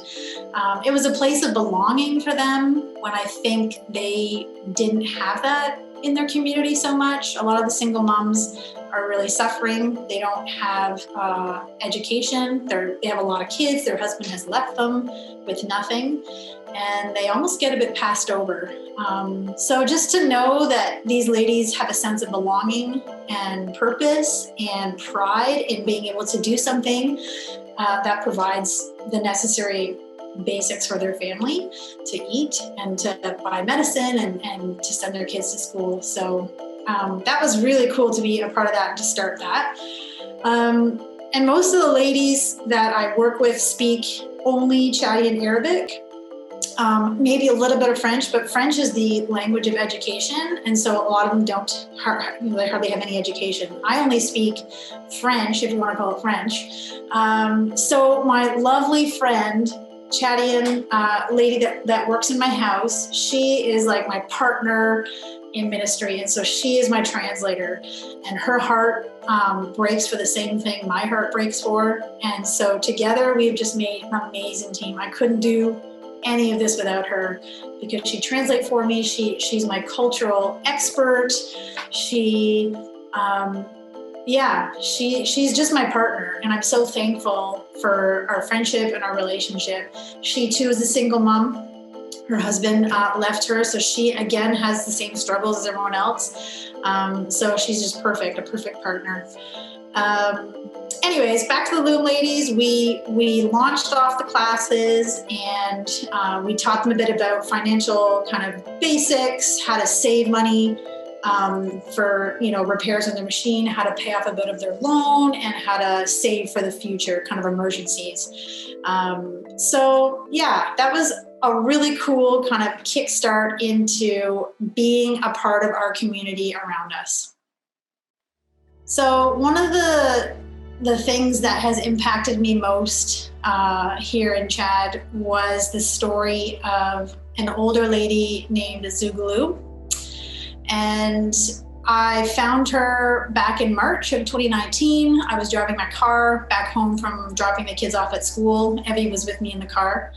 it was a place of belonging for them when I think they didn't have that in their community so much. A lot of the single moms are really suffering. They don't have education. They have a lot of kids. Their husband has left them with nothing, and they almost get a bit passed over. So just to know that these ladies have a sense of belonging and purpose and pride in being able to do something that provides the necessary basics for their family to eat and to buy medicine and to send their kids to school. So that was really cool to be a part of that and to start that. And most of the ladies that I work with speak only Chadian Arabic, maybe a little bit of French, but French is the language of education. And so a lot of them they hardly have any education. I only speak French, if you want to call it French. So my lovely friend, Chadian lady that works in my house, she is like my partner in ministry. And so she is my translator, and her heart breaks for the same thing my heart breaks for. And so together we've just made an amazing team. I couldn't do any of this without her, because she translates for me. She's my cultural expert. She's just my partner, and I'm so thankful for our friendship and our relationship. She too is a single mom. Her husband left her, so she again has the same struggles as everyone else. So she's just perfect, a perfect partner. Anyways, back to the Loom Ladies. We launched off the classes, and we taught them a bit about financial kind of basics, how to save money for repairs on their machine, how to pay off a bit of their loan, and how to save for the future, kind of emergencies. So yeah, that was a really cool kind of kickstart into being a part of our community around us. So one of the the things that has impacted me most here in Chad was the story of an older lady named Zougalou. And I found her back in March of 2019. I was driving my car back home from dropping the kids off at school. Evie was with me in the car.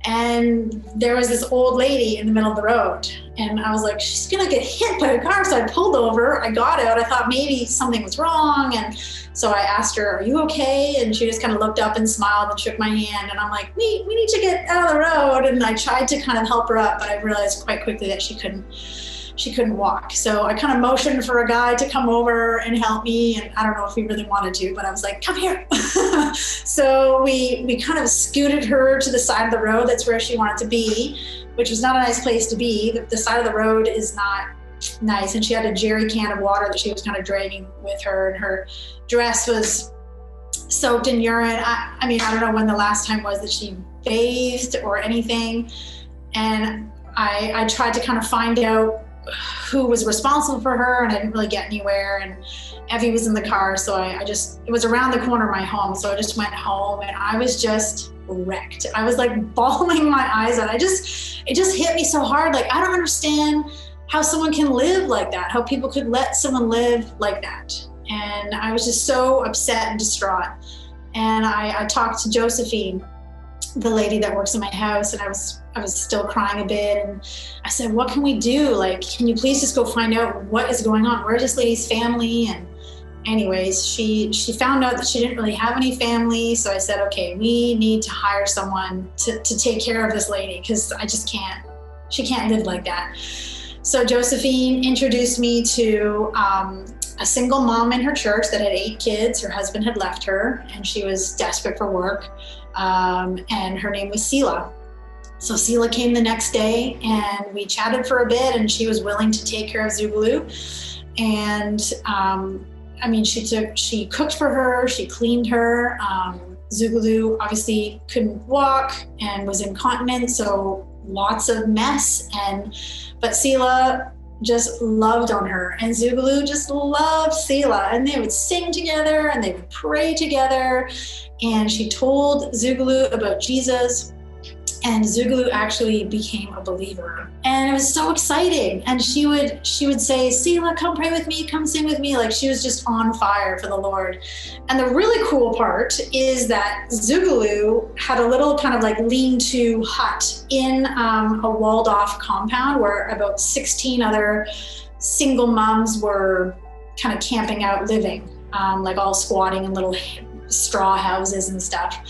And there was this old lady in the middle of the road. And I was like, she's gonna get hit by a car. So I pulled over, I got out, I thought maybe something was wrong. And so I asked her, are you okay? And she just kind of looked up and smiled and shook my hand. And I'm like, we need to get out of the road. And I tried to kind of help her up, but I realized quite quickly that she couldn't walk. So I kind of motioned for a guy to come over and help me. And I don't know if he really wanted to, but I was like, come here. So we kind of scooted her to the side of the road. That's where she wanted to be, which was not a nice place to be. The side of the road is not nice. And she had a jerry can of water that she was kind of dragging with her. And her dress was soaked in urine. I mean, I don't know when the last time was that she bathed or anything. And I tried to kind of find out who was responsible for her, and I didn't really get anywhere. And Evie was in the car, so it was around the corner of my home, so I just went home and I was just wrecked. I was like bawling my eyes out. It just hit me so hard. Like, I don't understand how someone can live like that, how people could let someone live like that. And I was just so upset and distraught. And I talked to Josephine, the lady that works in my house, and I was still crying a bit, and I said, what can we do? Like, can you please just go find out what is going on? Where's this lady's family? And anyways, she found out that she didn't really have any family. So I said, okay, we need to hire someone to take care of this lady, because she can't live like that. So Josephine introduced me to a single mom in her church that had 8 kids. Her husband had left her and she was desperate for work. And her name was Selah. So Selah came the next day and we chatted for a bit, and she was willing to take care of Zougalou. And I mean, she cooked for her, she cleaned her. Zougalou obviously couldn't walk and was incontinent, so lots of mess. But Selah just loved on her, and Zougalou just loved Selah, and they would sing together and they would pray together. And she told Zougalou about Jesus, and Zougalou actually became a believer. And it was so exciting. And she would say, Selah, come pray with me, come sing with me. Like, she was just on fire for the Lord. And the really cool part is that Zougalou had a little kind of like lean-to hut in a walled off compound where about 16 other single moms were kind of camping out, living, like all squatting in little straw houses and stuff.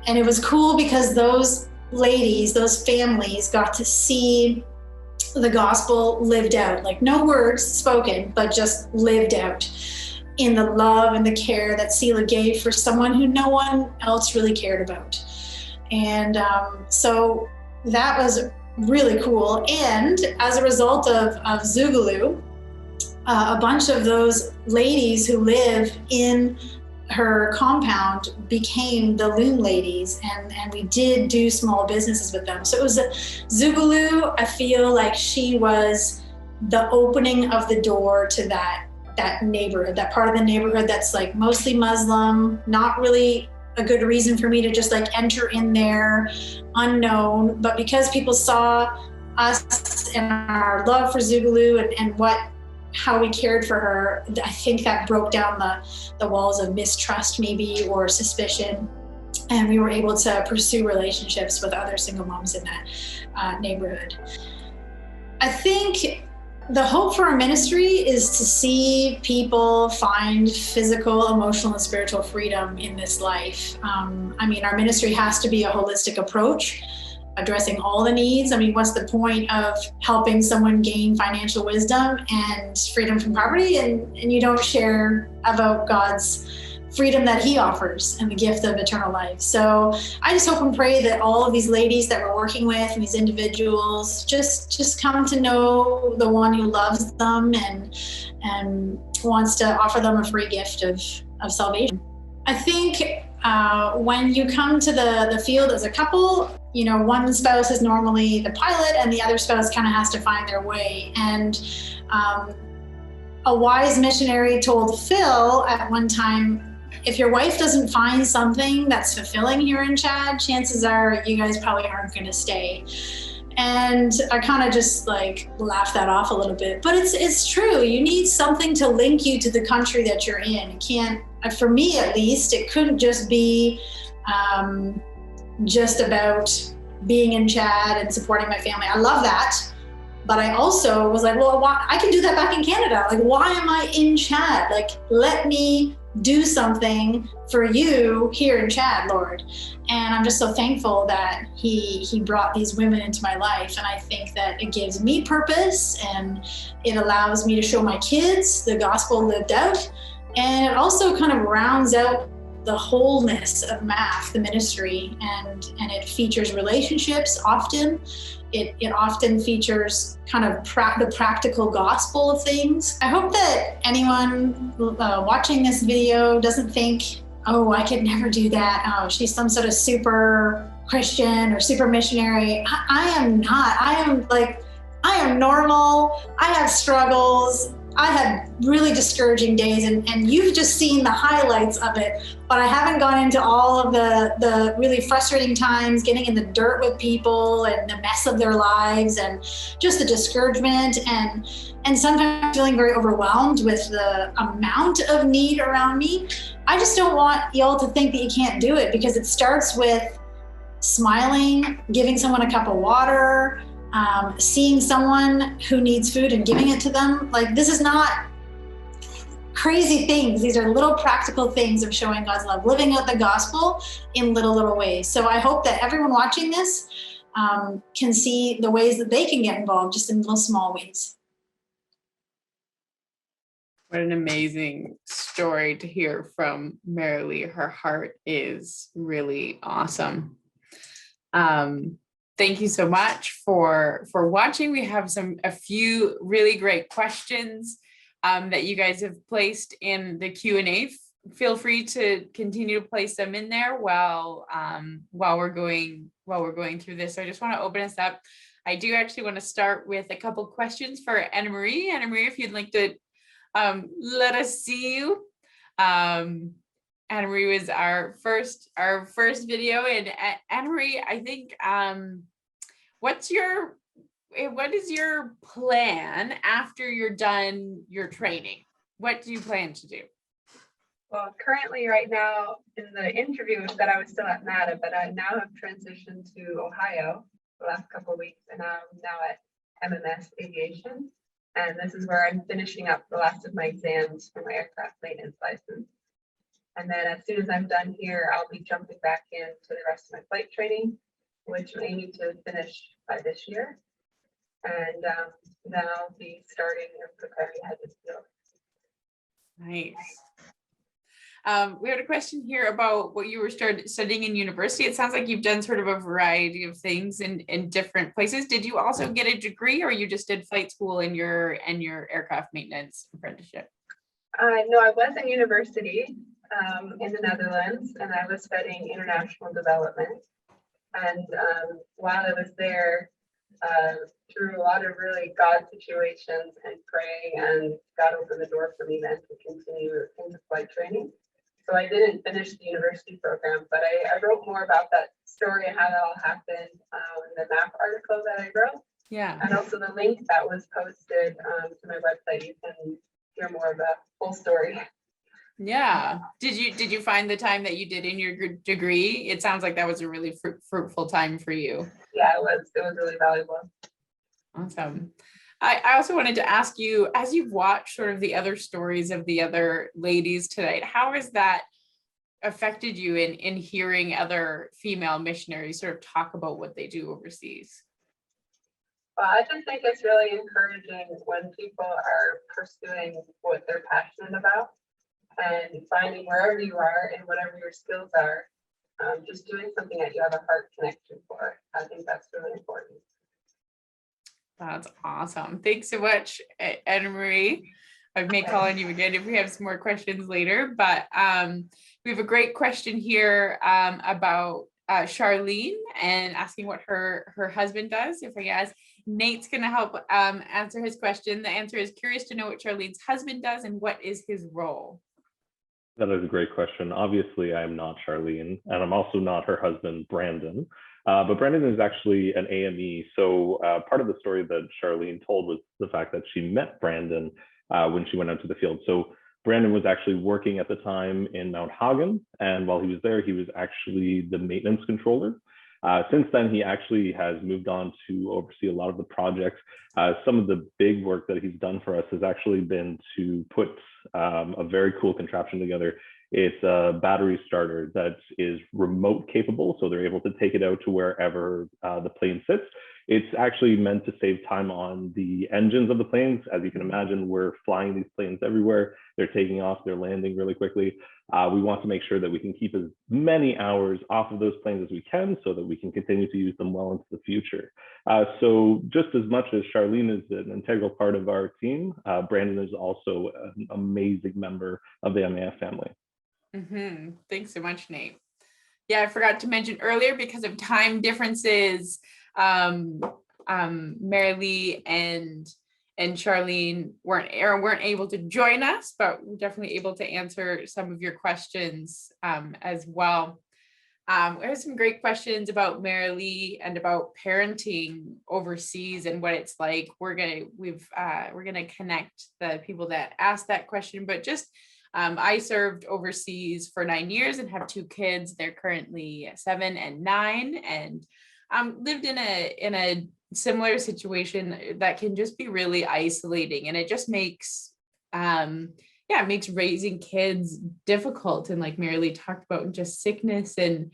And it was cool because those ladies, those families got to see the gospel lived out, like no words spoken, but just lived out in the love and the care that Selah gave for someone who no one else really cared about. And so that was really cool. And as a result of Zougalou, a bunch of those ladies who live in her compound became the Loom Ladies, and we did do small businesses with them. So it was Zougalou, I feel like she was the opening of the door to that neighborhood, that part of the neighborhood that's like mostly Muslim, not really a good reason for me to just like enter in there unknown. But because people saw us and our love for Zougalou and how we cared for her, I think that broke down the walls of mistrust maybe, or suspicion. And we were able to pursue relationships with other single moms in that neighborhood. I think the hope for our ministry is to see people find physical, emotional, and spiritual freedom in this life. I mean, our ministry has to be a holistic approach, addressing all the needs. I mean, what's the point of helping someone gain financial wisdom and freedom from poverty and you don't share about God's freedom that he offers and the gift of eternal life? So I just hope and pray that all of these ladies that we're working with and these individuals just come to know the one who loves them and wants to offer them a free gift of salvation. I think when you come to the field as a couple, you know, one spouse is normally the pilot and the other spouse kind of has to find their way. And a wise missionary told Phil at one time, if your wife doesn't find something that's fulfilling here in Chad, chances are you guys probably aren't going to stay. And I kind of just like laughed that off a little bit, but it's true. You need something to link you to the country that you're in. It can't, for me at least, it couldn't just be just about being in Chad and supporting my family. I love that. But I also was like, well, why, I can do that back in Canada. Like, why am I in Chad? Like, let me do something for you here in Chad, Lord. And I'm just so thankful that he brought these women into my life. And I think that it gives me purpose, and it allows me to show my kids the gospel lived out. And it also kind of rounds out the wholeness of MAF, the ministry, and it features relationships often. It often features kind of the practical gospel of things. I hope that anyone watching this video doesn't think, oh, I could never do that. Oh, she's some sort of super Christian or super missionary. I am not. I am normal. I have struggles. I had really discouraging days, and you've just seen the highlights of it, but I haven't gone into all of the really frustrating times, getting in the dirt with people and the mess of their lives, and just the discouragement, and sometimes feeling very overwhelmed with the amount of need around me. I just don't want y'all to think that you can't do it, because it starts with smiling, giving someone a cup of water, seeing someone who needs food and giving it to them. Like, this is not crazy things. These are little practical things of showing God's love, living out the gospel in little ways. So I hope that everyone watching this can see the ways that they can get involved, just in little small ways. What an amazing story to hear from Merilee. Her heart is really awesome. Thank you so much for watching. We have a few really great questions that you guys have placed in the Q&A. Feel free to continue to place them in there while we're going through this. So I just want to open us up. I do actually want to start with a couple questions for Annamarie. Annamarie, if you'd like to let us see you. Annamarie was our first video, and Annamarie, I think, what is your plan after you're done your training? What do you plan to do? Well, currently right now in the interview that I was still at NATA, but I now have transitioned to Ohio the last couple of weeks, and I'm now at MMS Aviation. And this is where I'm finishing up the last of my exams for my aircraft maintenance license. And then as soon as I'm done here, I'll be jumping back into the rest of my flight training, which I'm aiming to finish by this year. And then I'll be starting and preparing to head to the field. Nice. We had a question here about what you were studying in university. It sounds like you've done sort of a variety of things in different places. Did you also get a degree, or you just did flight school in your aircraft maintenance apprenticeship? No, I was in university in the Netherlands, and I was studying international development. And while I was there, through a lot of really God situations and praying, and God opened the door for me then to continue into flight training. So I didn't finish the university program, but I wrote more about that story and how that all happened in the MAP article that I wrote. Yeah. And also the link that was posted to my website. You can hear more of the full story. Yeah. Did you find the time that you did in your degree? It sounds like that was a really fruitful time for you. Yeah, it was really valuable. Awesome. I also wanted to ask you, as you've watched sort of the other stories of the other ladies tonight, how has that affected you in hearing other female missionaries sort of talk about what they do overseas? Well, I just think it's really encouraging when people are pursuing what they're passionate about and finding wherever you are and whatever your skills are, just doing something that you have a heart connection for. I think that's really important. That's awesome. Thanks so much, Annamarie. I may call on you again if we have some more questions later, but we have a great question here about Sharlene and asking what her husband does. If I ask, Nate's going to help answer his question. The answer is curious to know what Sharlene's husband does and what is his role. That is a great question. Obviously, I'm not Sharlene, and I'm also not her husband, Brandon. But Brandon is actually an AME. So part of the story that Sharlene told was the fact that she met Brandon when she went out to the field. So Brandon was actually working at the time in Mount Hagen, and while he was there, he was actually the maintenance controller. Since then, he actually has moved on to oversee a lot of the projects. Some of the big work that he's done for us has actually been to put a very cool contraption together. It's a battery starter that is remote capable, so they're able to take it out to wherever the plane sits. It's actually meant to save time on the engines of the planes. As you can imagine, we're flying these planes everywhere. They're taking off, they're landing really quickly. We want to make sure that we can keep as many hours off of those planes as we can so that we can continue to use them well into the future. So just as much as Sharlene is an integral part of our team, Brandon is also an amazing member of the MAF family. Mm-hmm. Thanks so much, Nate. Yeah, I forgot to mention earlier, because of time differences, Merilee and Sharlene weren't able to join us, but we're definitely able to answer some of your questions as well. We have some great questions about Merilee and about parenting overseas and what it's like. We're gonna connect the people that asked that question, but just I served overseas for 9 years and have 2 kids. They're currently 7 and 9, and lived in a similar situation that can just be really isolating, and it just makes it makes raising kids difficult. And like Merilee talked about, just sickness, and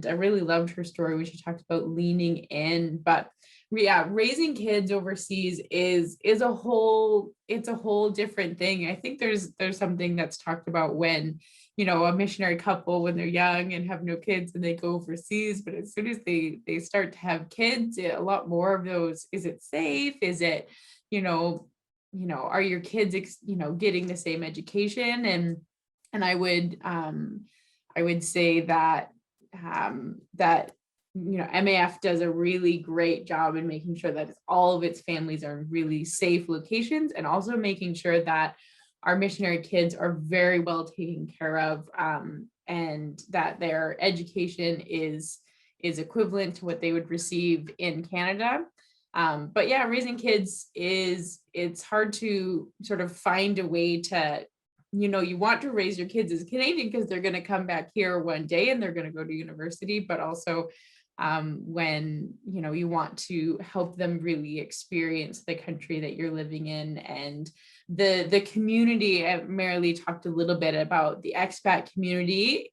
I really loved her story when she talked about leaning in. But yeah, raising kids overseas is a whole different thing. I think there's something that's talked about when, you know, a missionary couple, when they're young and have no kids and they go overseas, but as soon as they start to have kids, a lot more of those, is it safe? Is it, are your kids, getting the same education? And I would say that MAF does a really great job in making sure that all of its families are in really safe locations, and also making sure that our missionary kids are very well taken care of, and that their education is equivalent to what they would receive in Canada. But yeah, raising kids it's hard to sort of find a way to, you want to raise your kids as Canadian because they're going to come back here one day and they're going to go to university, but also when, you want to help them really experience the country that you're living in. And the community, Merilee talked a little bit about the expat community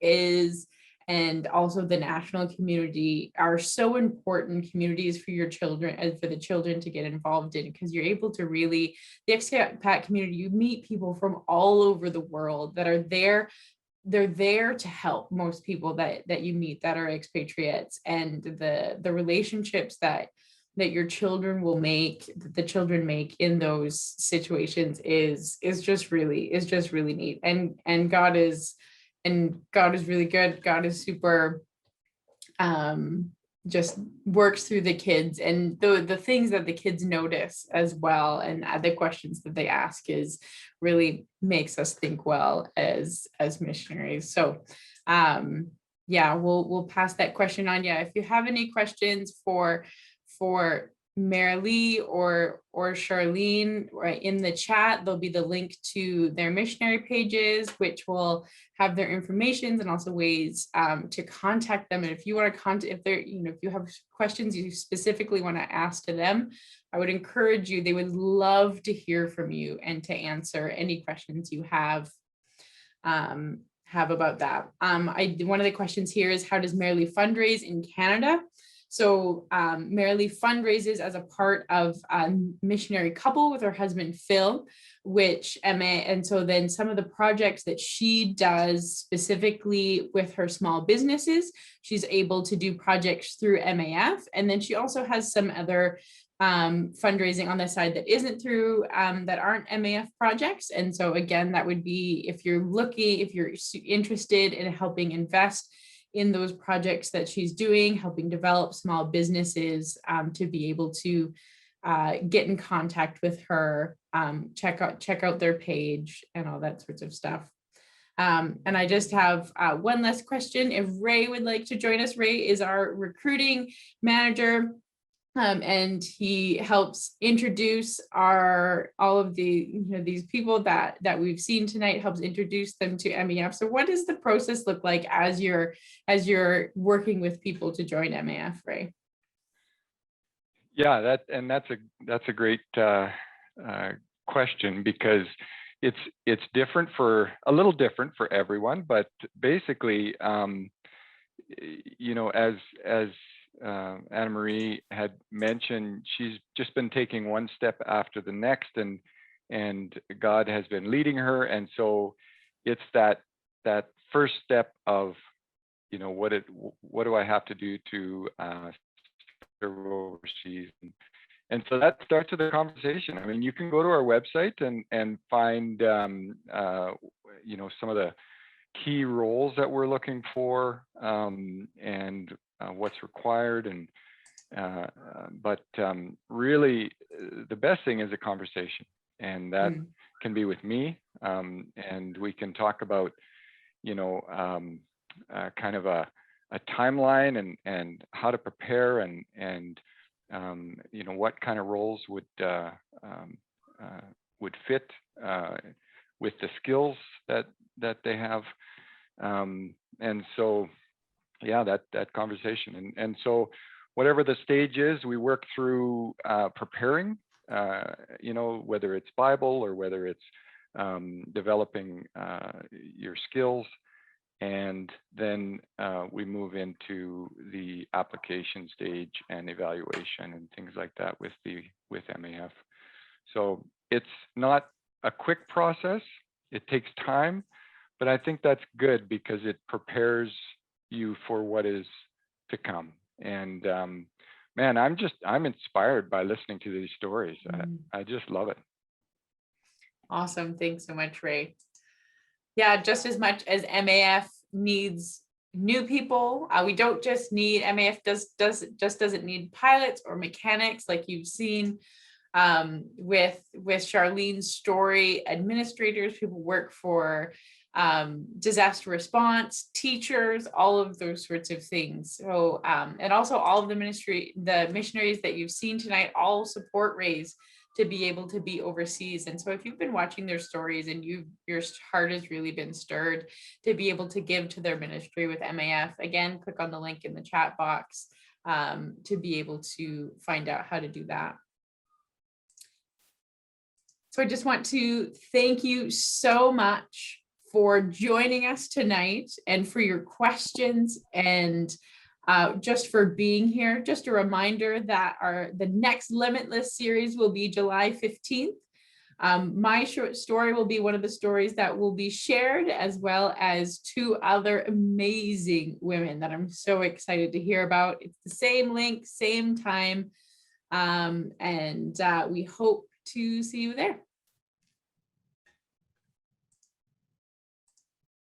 and also the national community are so important communities for your children and for the children to get involved in, because you're able to the expat community, you meet people from all over the world that are there. They're there to help most people that you meet that are expatriates, and the relationships that your children will make, that the children make in those situations is just really neat. And God is really good. God is super, just works through the kids, and the things that the kids notice as well, and the questions that they ask is really makes us think well as missionaries. So we'll pass that question on. If you have any questions for Merilee or Sharlene, right, in the chat, there'll be the link to their missionary pages, which will have their information and also ways to contact them. And if you want to contact, if you have questions you specifically want to ask to them, I would encourage you. They would love to hear from you and to answer any questions you have about that. One of the questions here is, how does Merilee fundraise in Canada? So Merilee fundraises as a part of a missionary couple with her husband, Phil, and so then some of the projects that she does specifically with her small businesses, she's able to do projects through MAF. And then she also has some other fundraising on the side that isn't through, that aren't MAF projects. And so again, that would be if you're interested in helping invest in those projects that she's doing, helping develop small businesses, to be able to get in contact with her, check out their page and all that sorts of stuff. And I just have one last question. If Ray would like to join us, Ray is our recruiting manager. And he helps introduce all of the these people that we've seen tonight, helps introduce them to MEF. So what does the process look like as you're working with people to join MEF, Ray? Yeah, that's a great question, because it's different a little different for everyone, but basically, as Annamarie had mentioned, she's just been taking one step after the next, and God has been leading her, and so it's that first step of what do I have to do to serve overseas, and so that starts with a conversation. I mean, you can go to our website and find some of the key roles that we're looking for, and what's required, but really the best thing is a conversation, and that can be with me, and we can talk about kind of a timeline and how to prepare, and what kind of roles would fit with the skills that they have, and so yeah, that conversation, and so whatever the stage is, we work through preparing, whether it's Bible or whether it's developing your skills, and then we move into the application stage and evaluation and things like that with MEF. So it's not a quick process, it takes time, but I think that's good because it prepares you for what is to come. And man, I'm inspired by listening to these stories. I just love it. Awesome. Thanks so much, Ray. Yeah, just as much as MEF needs new people, we don't just need, MEF doesn't need pilots or mechanics like you've seen with Sharlene's story. Administrators, people work for disaster response, teachers, all of those sorts of things. So and also all of the missionaries that you've seen tonight all support Ray's to be able to be overseas. And so if you've been watching their stories and your heart has really been stirred to be able to give to their ministry with MEF, again, click on the link in the chat box to be able to find out how to do that. So I just want to thank you so much for joining us tonight and for your questions, and just for being here. Just a reminder that the next Limitless series will be July 15th. My short story will be one of the stories that will be shared, as well as 2 other amazing women that I'm so excited to hear about. It's the same link, same time, and we hope to see you there.